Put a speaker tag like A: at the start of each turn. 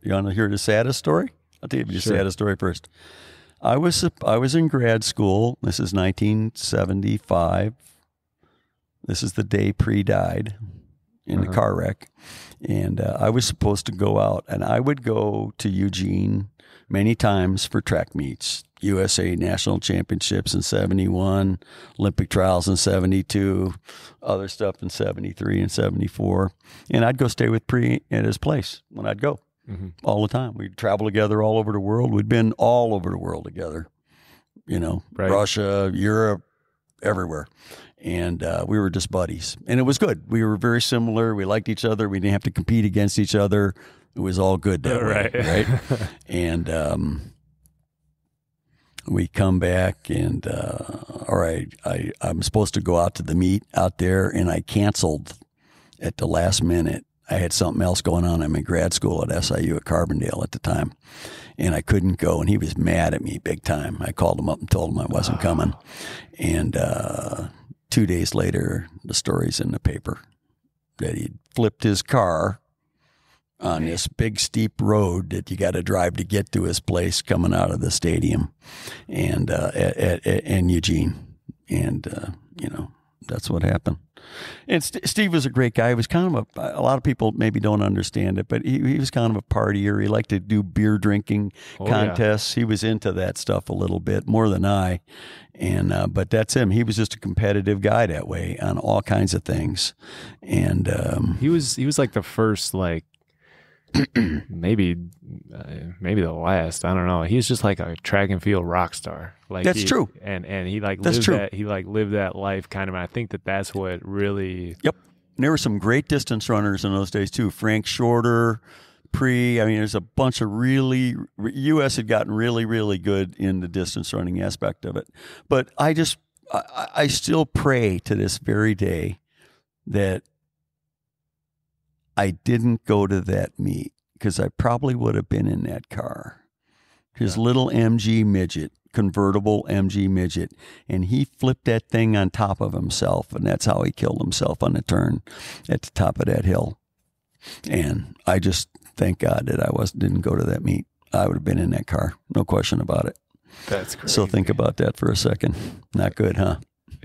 A: You want to hear the saddest story? I'll tell you the
B: Sure.
A: saddest story first. I was in grad school. This is 1975. This is the day Pre died in a car wreck. And I was supposed to go out, and I would go to Eugene many times for track meets, USA National Championships in 71, Olympic trials in 72, other stuff in 73 and 74. And I'd go stay with Pre at his place when I'd go all the time. We'd travel together all over the world. We'd been all over the world together,
B: Right.
A: Russia, Europe, everywhere. And we were just buddies. And it was good. We were very similar. We liked each other. We didn't have to compete against each other. It was all good that way, right? And we come back and, all right, I'm supposed to go out to the meet out there, and I canceled at the last minute. I had something else going on. I'm in grad school at SIU at Carbondale at the time, and I couldn't go, and he was mad at me big time. I called him up and told him I wasn't coming. And 2 days later, the story's in the paper that he'd flipped his car on this big steep road that you got to drive to get to his place coming out of the stadium, and in Eugene. And that's what happened. And Steve was a great guy. He was kind of a lot of people maybe don't understand it, but he was kind of a partier. He liked to do beer drinking contests. Yeah. He was into that stuff a little bit more than I. And but that's him. He was just a competitive guy that way on all kinds of things. And
B: he was like the first, like, maybe the last. I don't know. He was just like a track and field rock star. Like,
A: that's true.
B: And he like
A: that's
B: lived
A: true.
B: that. He like lived that life kind of. And I think that's what really.
A: Yep. And there were some great distance runners in those days too. Frank Shorter, Pre. I mean, there's a bunch of U.S. had gotten really, really good in the distance running aspect of it. But I still pray to this very day that I didn't go to that meet, because I probably would have been in that car. His little MG midget, convertible MG midget, and he flipped that thing on top of himself, and that's how he killed himself on the turn at the top of that hill. And I just thank God that I didn't go to that meet. I would have been in that car, no question about it.
B: That's crazy.
A: So think about that for a second. Not good, huh?